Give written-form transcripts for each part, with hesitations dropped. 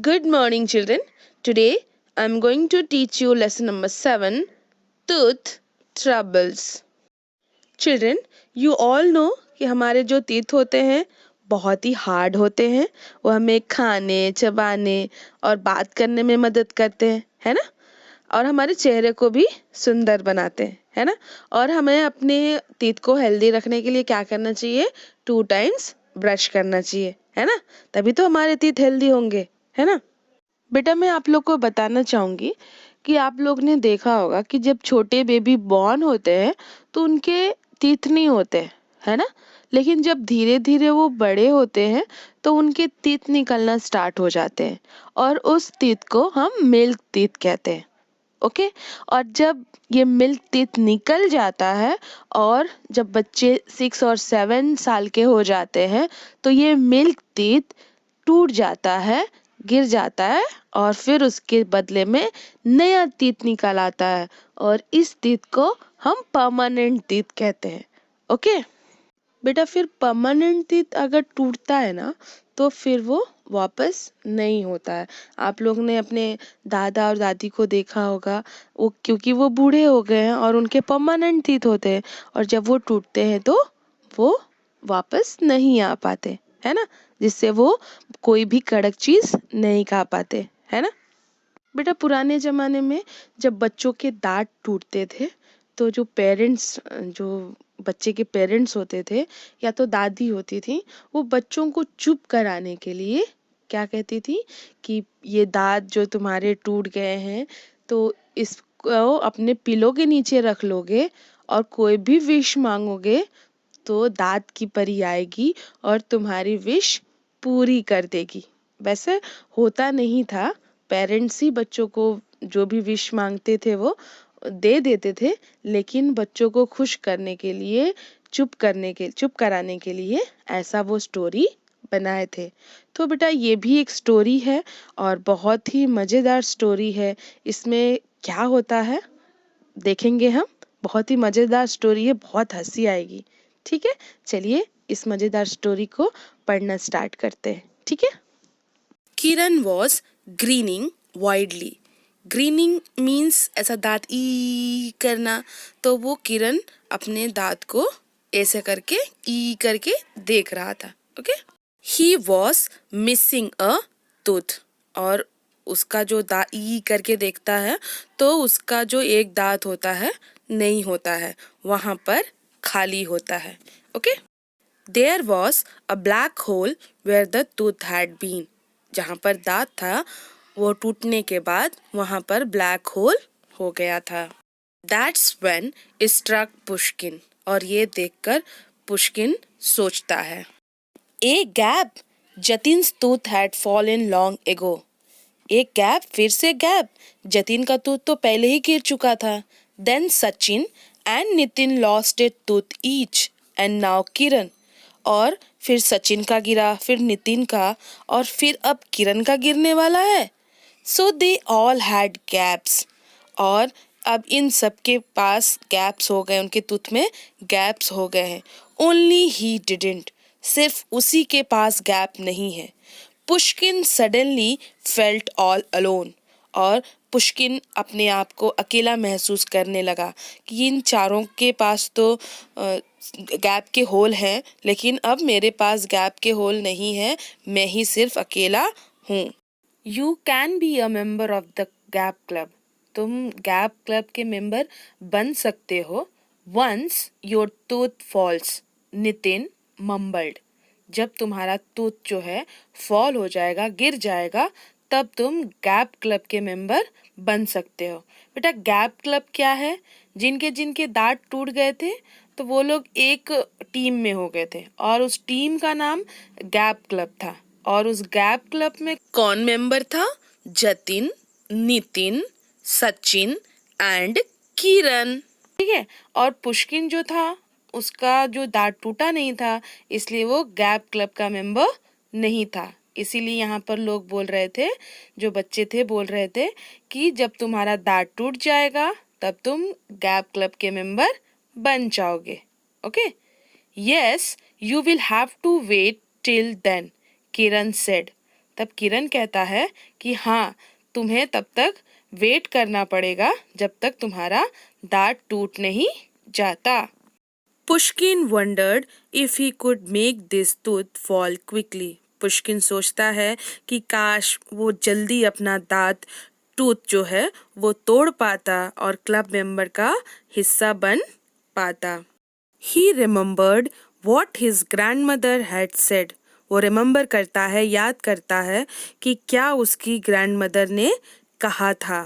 Good morning, children. Today I'm going to teach you lesson number 7, Tooth Troubles. Children, you all know कि हमारे जो teeth होते हैं बहुत ही हार्ड होते हैं। वो हमें खाने, चबाने और बात करने में मदद करते हैं, है ना? और हमारे चेहरे को भी सुंदर बनाते हैं, है ना? और हमें अपने teeth को हेल्दी रखने के लिए क्या करना चाहिए? 2 टाइम्स ब्रश करना चाहिए, है ना? तभी तो हमारे teeth हेल्दी होंगे, है ना? बेटा मैं आप लोग को बताना चाहूंगी कि आप लोग ने देखा होगा कि जब छोटे बेबी बॉर्न होते हैं तो उनके टीथ नहीं होते, है ना? लेकिन जब धीरे धीरे वो बड़े होते हैं तो उनके टीथ निकलना स्टार्ट हो जाते हैं और उस टीथ को हम मिल्क टीथ कहते हैं। ओके। और जब ये मिल्क टीथ निकल जाता है और जब बच्चे 6 और 7 साल के हो जाते हैं तो ये मिल्क टीथ टूट जाता है, गिर जाता है और फिर उसके बदले में नया टीथ निकल आता है और इस टीथ को हम परमानेंट टीथ कहते हैं। ओके। बेटा फिर परमानेंट टीथ अगर टूटता है ना तो फिर वो वापस नहीं होता है। आप लोग ने अपने दादा और दादी को देखा होगा, वो क्योंकि वो बूढ़े हो गए हैं और उनके परमानेंट टीथ होते हैं और जब वो टूटते हैं तो वो वापस नहीं आ पाते, है ना? जिससे वो कोई भी कड़क चीज नहीं खा पाते, है ना? बेटा पुराने जमाने में जब बच्चों के दांत टूटते थे तो जो बच्चे के पेरेंट्स होते थे या तो दादी होती थी, वो बच्चों को चुप कराने के लिए क्या कहती थी कि ये दांत जो तुम्हारे टूट गए हैं तो इसको अपने पिलो के नीचे रख लोगे और कोई भी विश मांगोगे तो दांत की परी आएगी और तुम्हारी विश पूरी कर देगी। वैसे होता नहीं था, पेरेंट्स ही बच्चों को जो भी विश मांगते थे वो दे देते थे, लेकिन बच्चों को खुश करने के लिए चुप कराने के लिए ऐसा वो स्टोरी बनाए थे। तो बेटा ये भी एक स्टोरी है और बहुत ही मजेदार स्टोरी है। इसमें क्या होता है देखेंगे हम। बहुत ही मजेदार स्टोरी है, बहुत हंसी आएगी। ठीक है, चलिए इस मजेदार स्टोरी को पढ़ना स्टार्ट करते हैं। ठीक है। Kiran was grinning widely. Grinning means ऐसा दांत ई करना, तो वो किरण अपने दांत को ऐसे करके ई करके देख रहा था। Okay. He was missing a tooth, और उसका जो दांत ई करके देखता है तो उसका जो एक दांत होता है नहीं होता है, वहां पर खाली होता है। Okay. There was a black hole where the tooth had been. जहाँ पर दांत था वो टूटने के बाद वहां पर ब्लैक होल हो गया था। That's when it struck Pushkin, और ये देखकर पुष्किन सोचता है, a gap, Jatin's tooth had fallen long ago. एक गैप, फिर से गैप, जतिन का टूथ तो पहले ही गिर चुका था। Then Sachin and Nitin lost it tooth each and now Kiran. और फिर सचिन का गिरा, फिर नितिन का, और फिर अब किरण का गिरने वाला है। सो दे ऑल हैड गैप्स, और अब इन सब के पास गैप्स हो गए, उनके टूथ में गैप्स हो गए हैं। ओनली ही डिडंट, सिर्फ उसी के पास गैप नहीं है। Pushkin suddenly felt all alone, और पुष्किन अपने आप को अकेला महसूस करने लगा कि इन चारों के पास तो गैप के होल हैं, लेकिन अब मेरे पास गैप के होल नहीं है, मैं ही सिर्फ अकेला हूँ। You can be a member of the gap club, तुम गैप क्लब के मेंबर बन सकते हो। Once your tooth falls, Nitin mumbled, जब तुम्हारा टूथ जो है फॉल हो जाएगा, गिर जाएगा, तब तुम गैप क्लब के मेंबर बन सकते हो। बेटा गैप क्लब क्या है? जिनके जिनके दांत टूट गए थे तो वो लोग एक टीम में हो गए थे और उस टीम का नाम गैप क्लब था। और उस गैप क्लब में कौन मेंबर था? जतिन, नितिन, सचिन एंड किरण। ठीक है। और पुष्किन जो था उसका जो दांत टूटा नहीं था, इसलिए वो गैप क्लब का मेंबर नहीं था। इसीलिए यहाँ पर लोग बोल रहे थे, जो बच्चे थे बोल रहे थे कि जब तुम्हारा दांत टूट जाएगा तब तुम गैप क्लब के मेंबर बन जाओगे। Okay. Yes, you will have to wait till then, Kiran said. तब किरण कहता है कि हाँ, तुम्हें तब तक वेट करना पड़ेगा जब तक तुम्हारा दांत टूट नहीं जाता। Pushkin wondered if he could make this tooth fall quickly. Pushkin सोचता है कि काश वो जल्दी अपना दांत टूथ जो है वो तोड़ पाता और क्लब मेंबर का हिस्सा बन पाता। He remembered what his grandmother had said. वो रिमेम्बर करता है, याद करता है कि क्या उसकी ग्रैंडमदर ने कहा था।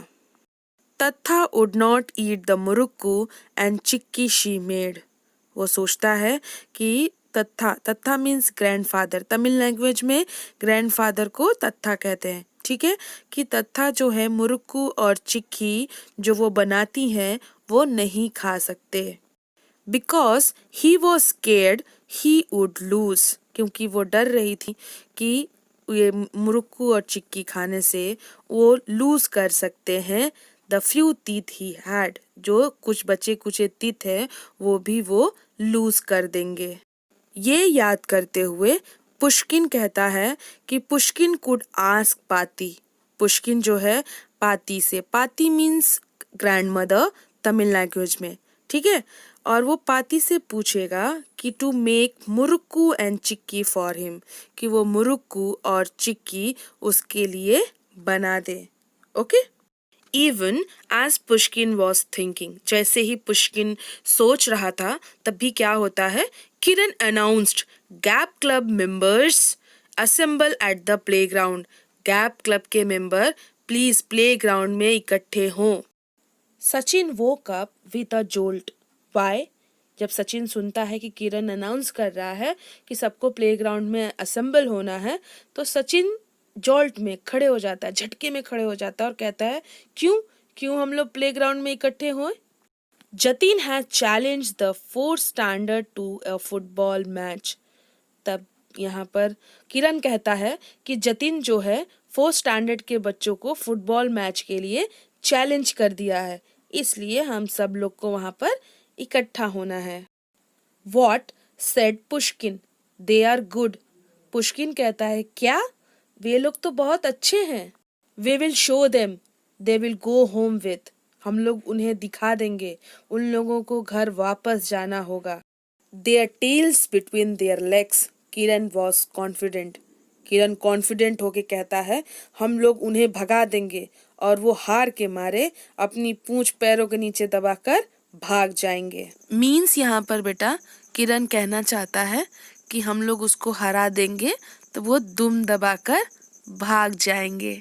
तथा would not eat the murukku and chikki she made. वो सोचता है कि तथा मीन्स ग्रैंडफादर, तमिल लैंग्वेज में ग्रैंडफादर को तथा कहते हैं, ठीक है, कि तथा जो है मुरुक्कू और चिक्की जो वो बनाती हैं वो नहीं खा सकते। Because he was scared he would lose, क्योंकि वो डर रही थी कि ये मुरुक्कू और चिक्की खाने से वो लूज कर सकते हैं the few teeth he had, जो कुछ बचे कुचे टीथ है वो भी वो लूज कर देंगे। ये याद करते हुए पुष्किन कहता है कि पुष्किन कुड आस्क पाती। पुष्किन जो है पाती से, पाती मीन्स ग्रैंडमदर तमिल लैंग्वेज में, ठीक है, और वो पाती से पूछेगा कि to make murukku and chikki for him, कि वो मुरुक्कू और चिक्की उसके लिए बना दे। Okay. Even as Pushkin was thinking, जैसे ही पुष्किन सोच रहा था तभी क्या होता है, किरण announced gap club members assemble at the playground. Gap club के मेंबर प्लीज प्लेग्राउंड में इकट्ठे हों। Sachin woke up with a jolt. Why? जब सचिन सुनता है कि किरण अनाउंस कर रहा है कि सबको प्लेग्राउंड में असेंबल होना है, तो सचिन जॉल्ट में खड़े हो जाता है, झटके में खड़े हो जाता है और कहता है क्यों हम लोग प्लेग्राउंड में इकट्ठे हों? Jatin has challenge the 4th standard to a football match. तब यहाँ पर किरण कहता है कि जतिन जो है 4th स्टैंडर्ड के बच्चों को फुटबॉल मैच के लिए चैलेंज कर दिया है, इसलिए हम सब लोग को वहां पर इकट्ठा होना है। What said Pushkin? They are good. Pushkin कहता है क्या? वे लोग तो बहुत अच्छे हैं। We will show them. They will go home with. हम लोग उन्हें दिखा देंगे, उन लोगों को घर वापस जाना होगा। Their tails between their legs. Kiran was confident. Kiran confident होके कहता है हम लोग उन्हें भगा देंगे, और वो हार के मारे अपनी पूंछ पैरों के नीचे दबाकर भाग जाएंगे। मीन्स यहाँ पर बेटा किरण कहना चाहता है कि हम लोग उसको हरा देंगे तो वो दुम दबाकर भाग जाएंगे।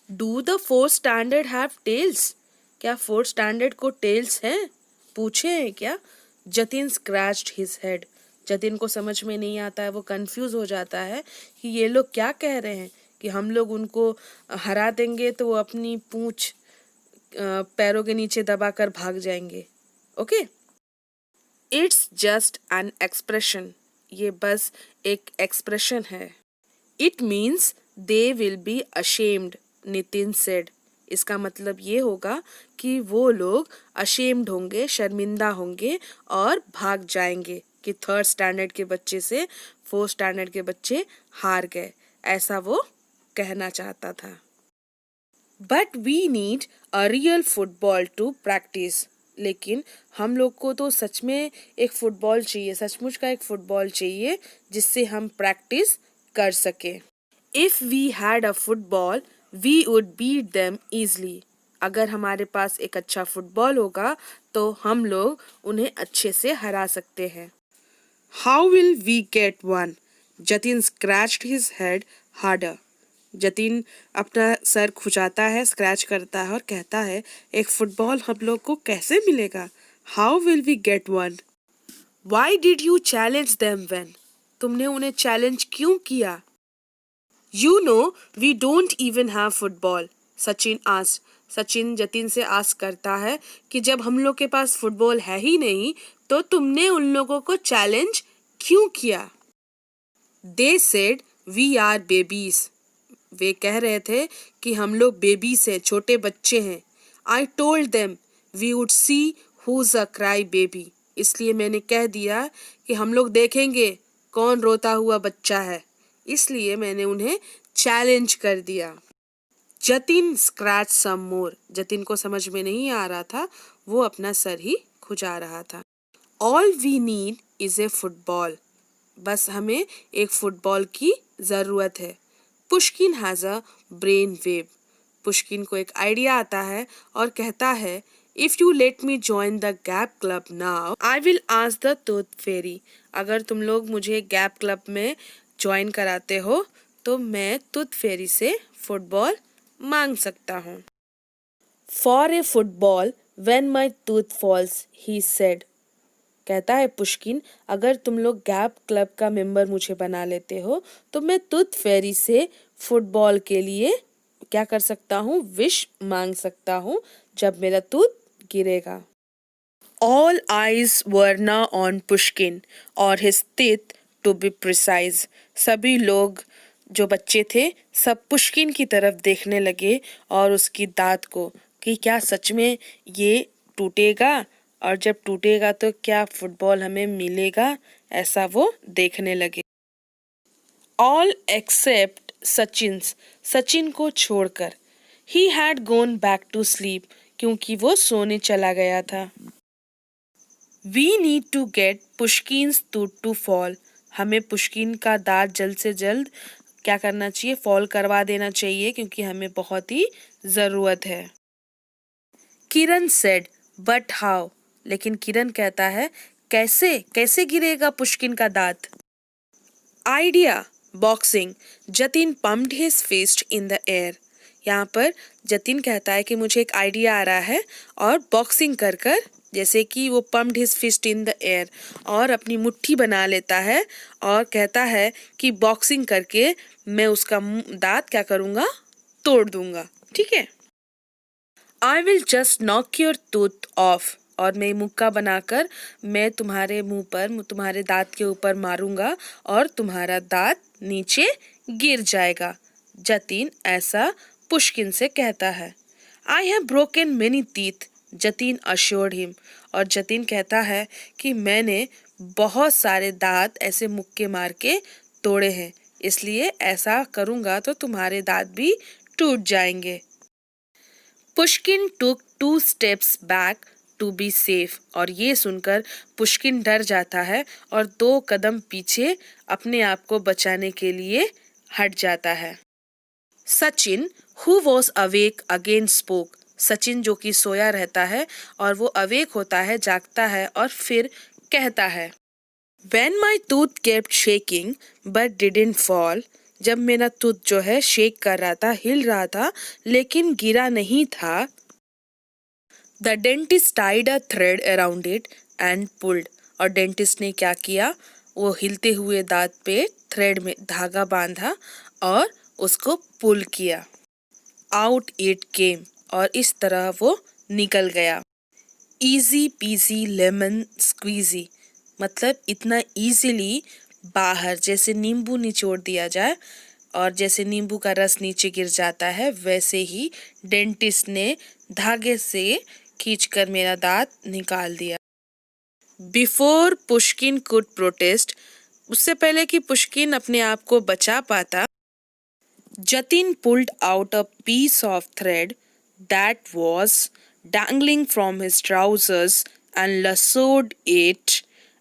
Do the 4th standard have tails? क्या 4th स्टैंडर्ड को टेल्स हैं? पूछे हैं क्या? Jatin scratched his head. Jatin को समझ में नहीं आता है, वो कंफ्यूज हो जाता है कि ये लोग क्या कह रहे हैं कि हम लोग उनको हरा देंगे तो वो अपनी पूंछ पैरों के नीचे दबाकर भाग जाएंगे। Okay. It's just an expression. ये बस एक एक्सप्रेशन है। It means they will be ashamed, Nitin said. इसका मतलब ये होगा कि वो लोग अशेम्ड होंगे, शर्मिंदा होंगे और भाग जाएंगे कि 3rd स्टैंडर्ड के बच्चे से 4th स्टैंडर्ड के बच्चे हार गए, ऐसा वो कहना चाहता था। But we need a real football to practise. लेकिन हम लोग को तो सच में एक फुटबॉल चाहिए, सचमुच का एक फुटबॉल चाहिए जिससे हम प्रैक्टिस कर सके। If we had a football we would beat them easily. अगर हमारे पास एक अच्छा फुटबॉल होगा तो हम लोग उन्हें अच्छे से हरा सकते हैं। How will we get one? Jatin scratched his head harder. जतिन अपना सर खुजाता है, स्क्रैच करता है और कहता है एक फुटबॉल हम लोग को कैसे मिलेगा? How will we get one? Why did you challenge them when? तुमने उन्हें चैलेंज क्यों किया? You know we don't even have football, Sachin asked. Sachin Jatin से आस्क करता है कि जब हम लोग के पास फुटबॉल है ही नहीं तो तुमने उन लोगों को चैलेंज क्यों किया? They said we are babies. वे कह रहे थे कि हम लोग बेबीज हैं, छोटे बच्चे हैं। I told them we would see who's a cry baby. इसलिए मैंने कह दिया कि हम लोग देखेंगे कौन रोता हुआ बच्चा है। इसलिए मैंने उन्हें चैलेंज कर दिया। जतिन स्क्रैच सम मोर, जतिन को समझ में नहीं आ रहा था, वो अपना सर ही खुजा रहा था। All we need is a football, बस हमें एक फुटबॉल की ज़रूरत है। Pushkin has a brain wave, Pushkin को एक आइडिया आता है और कहता है, if you let me join the gap club now I will ask the tooth fairy, अगर तुम लोग मुझे गैप क्लब में ज्वाइन कराते हो तो मैं टूथ फेरी से फुटबॉल मांग सकता हूँ। For a football when my tooth falls he said, कहता है पुष्किन, अगर तुम लोग गैप क्लब का मेंबर मुझे बना लेते हो तो मैं टूथ फेरी से फुटबॉल के लिए क्या कर सकता हूँ, विश मांग सकता हूँ जब मेरा टूथ गिरेगा। All eyes were now on Pushkin और his teeth to be precise, सभी लोग जो बच्चे थे सब पुष्किन की तरफ देखने लगे और उसकी दांत को, कि क्या सच में ये टूटेगा और जब टूटेगा तो क्या फुटबॉल हमें मिलेगा, ऐसा वो देखने लगे। ऑल एक्सेप्ट सचिन, सचिन को छोड़कर, he had gone back to sleep, क्योंकि वो सोने चला गया था। We need to get Pushkin's tooth to fall, हमें पुष्किन का दांत जल्द से जल्द क्या करना चाहिए, फॉल करवा देना चाहिए, क्योंकि हमें बहुत ही ज़रूरत है। किरण सेड बट हाउ, लेकिन किरण कहता है, कैसे कैसे गिरेगा पुष्किन का दांत। Idea boxing, Jatin pumped his fist in the air, यहाँ पर जतिन कहता है कि मुझे एक आइडिया आ रहा है और बॉक्सिंग कर कर, जैसे कि वो pumped his fist in the air और अपनी मुट्ठी बना लेता है और कहता है कि बॉक्सिंग करके मैं उसका दांत क्या करूँगा, तोड़ दूंगा, ठीक है। I will just knock your tooth of, और मैं मुक्का बनाकर मैं तुम्हारे मुंह पर, तुम्हारे दांत के ऊपर मारूंगा और तुम्हारा दांत नीचे गिर जाएगा। जतिन ऐसा पुष्किन से कहता है। I have broken many teeth, Jatin assured him, और जतिन कहता है कि मैंने बहुत सारे दांत ऐसे मुक्के मार के तोड़े हैं, इसलिए ऐसा करूंगा तो तुम्हारे दांत भी टूट जाएंगे। Pushkin took 2 steps back to be safe, और ये सुनकर पुष्किन डर जाता है और 2 कदम पीछे अपने आप को बचाने के लिए हट जाता है। Sachin who was awake again spoke, Sachin जो कि सोया रहता है और वो अवेक होता है, जागता है और फिर कहता है, When my tooth kept shaking but didn't fall, जब मेरा टूथ जो है शेक कर रहा था, हिल रहा था लेकिन गिरा नहीं था, The dentist tied a thread around it and pulled, और डेंटिस्ट ने क्या किया, वो हिलते हुए दांत पे थ्रेड में धागा बांधा और उसको पुल किया। आउट इट केम, और इस तरह वो निकल गया। इजी पीजी लेमन स्क्वीजी, मतलब इतना इजीली बाहर, जैसे नींबू निचोड़ दिया जाए और जैसे नींबू का रस नीचे गिर जाता है, वैसे ही डेंटिस्ट ने धागे से खींचकर मेरा दांत निकाल दिया। बिफोर पुष्किन कुड प्रोटेस्ट, उससे पहले कि पुष्किन अपने आप को बचा पाता, Jatin pulled out a piece of thread that was dangling from his trousers and lassoed it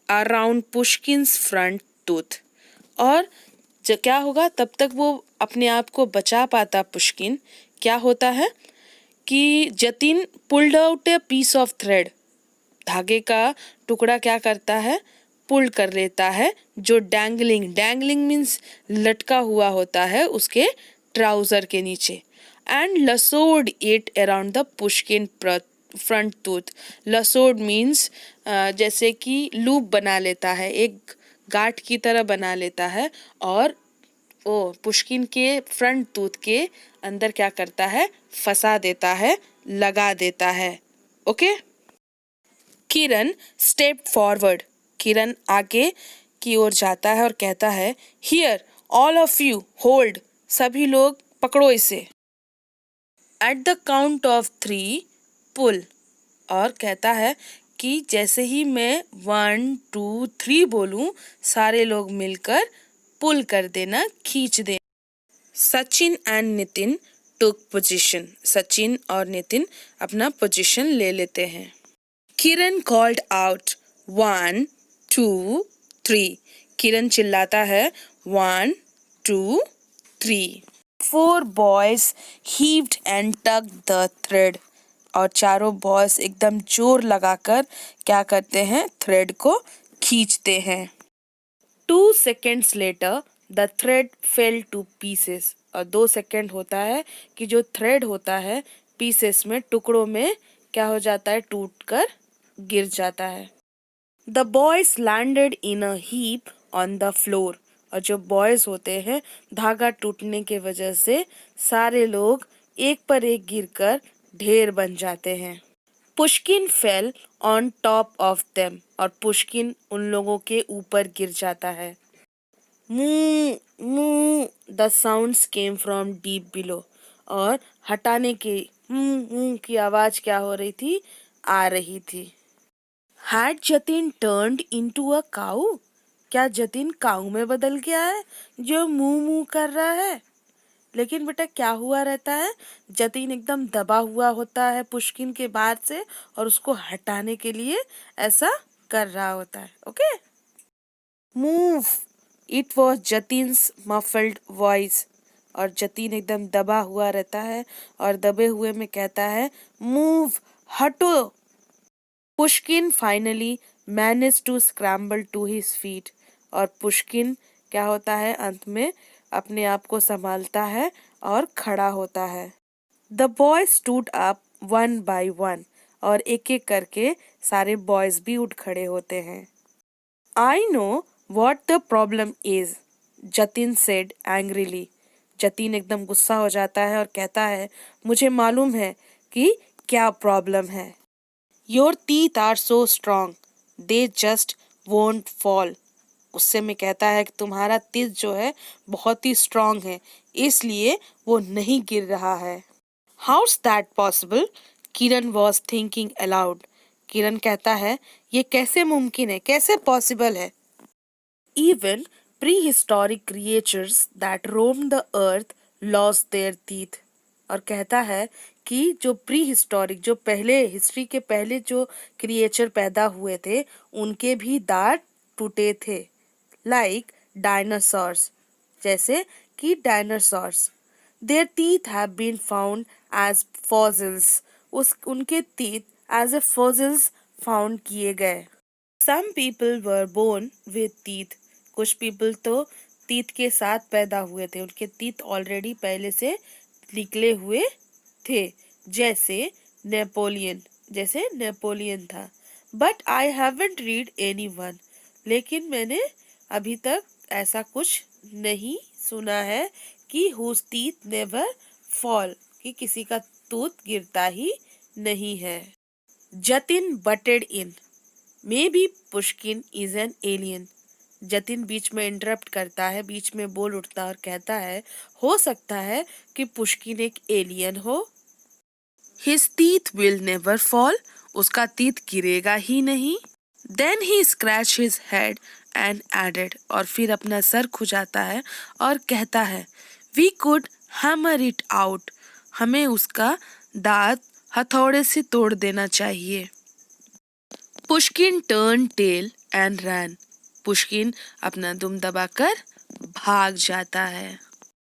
around Pushkin's front tooth, और क्या होगा, तब तक वो अपने आप को बचा पाता पुष्किन, क्या होता है कि Jatin pulled out a piece of thread, धागे का टुकड़ा क्या करता है, पुल कर लेता है, जो डैंगलिंग मीन्स लटका हुआ होता है उसके ट्राउजर के नीचे, and lassoed it around the Pushkin front tooth, lassoed means जैसे कि लूप बना लेता है, एक गांठ की तरह बना लेता है और वो पुष्किन के फ्रंट टूथ के अंदर क्या करता है, फंसा देता है, लगा देता है। ओके। किरण स्टेप फॉरवर्ड, किरण आगे की ओर जाता है और कहता है, here all of you hold, सभी लोग पकड़ो इसे। एट द काउंट ऑफ 3 पुल, और कहता है कि जैसे ही मैं 1 2 3 बोलूं, सारे लोग मिलकर पुल कर देना, खींच देना। Sachin and Nitin took position. Sachin और नितिन अपना पोजीशन ले लेते हैं। किरण कॉल्ड आउट 1 2 3। किरण चिल्लाता है 1 2 3। 4 boys heaved and tugged the thread। और चारों बॉयज एकदम जोर लगाकर क्या करते हैं, थ्रेड को खींचते हैं। 2 seconds later the thread fell to pieces। और 2 सेकेंड होता है कि जो थ्रेड होता है पीसेस में, टुकड़ों में क्या हो जाता है, टूटकर गिर जाता है। The boys landed in a heap on the floor। और जो बॉयज होते हैं, धागा टूटने के वजह से सारे लोग एक पर एक गिरकर ढेर बन जाते हैं। Pushkin fell on top of them. और पुष्किन उन लोगों के ऊपर गिर जाता है। मू मू the sounds came from deep below. और हटाने के की आवाज क्या हो रही थी, आ रही थी। Had Jatin turned into a cow. क्या जतिन काऊ में बदल गया है जो मुंह कर रहा है? लेकिन बेटा क्या हुआ रहता है, जतिन एकदम दबा हुआ होता है पुष्किन के बाहर से, और उसको हटाने के लिए ऐसा कर रहा होता है। Okay, move. It was Jatin's muffled voice. और जतिन एकदम दबा हुआ रहता है और दबे हुए में कहता है मूव, हटो। Pushkin finally manage to scramble to his feet. और पुष्किन क्या होता है, अंत में अपने आप को संभालता है और खड़ा होता है। The boys stood up 1 by 1। और एक एक करके सारे बॉयज भी उठ खड़े होते हैं। I know what the problem is, Jatin said angrily. Jatin एकदम गुस्सा हो जाता है और कहता है मुझे मालूम है कि क्या प्रॉब्लम है। Your teeth are so strong, they just won't fall. गुस्से में कहता है कि तुम्हारा तीत जो है बहुत ही स्ट्रॉन्ग है, इसलिए वो नहीं गिर रहा है। How's that possible, Kiran was thinking aloud. Kiran कहता है ये कैसे मुमकिन है, कैसे पॉसिबल है। Even prehistoric creatures that roam the earth lost their teeth। और कहता है कि जो प्री जो पहले हिस्ट्री के पहले जो क्रिएचर पैदा हुए थे, उनके भी दांत टूटे थे। लाइक डायनासोर्स, जैसे कि dinosaurs. Their teeth have been found as fossils. उनके teeth as a fossils found किए गए। Some people were born with teeth. कुछ पीपल तो टीथ के साथ पैदा हुए थे, उनके टीथ ऑलरेडी पहले से निकले हुए थे, जैसे नेपोलियन था। But I haven't read any one. लेकिन मैंने अभी तक ऐसा कुछ नहीं सुना है कि हुज टीथ नेवर फॉल, कि किसी का टूथ गिरता ही नहीं है। Jatin butted in, maybe Pushkin is an alien. Jatin बीच में इंटरप्ट करता है, बीच में बोल उठता है और कहता है हो सकता है कि पुष्किन एक एलियन हो। His teeth will never fall, उसका टीथ गिरेगा ही नहीं। Then he scratch his head and added, और फिर अपना सर खुजाता है और कहता है we could hammer it out, हमें उसका दांत हथौड़े से तोड़ देना चाहिए। Pushkin turn tail and ran, Pushkin अपना दुम दबाकर भाग जाता है।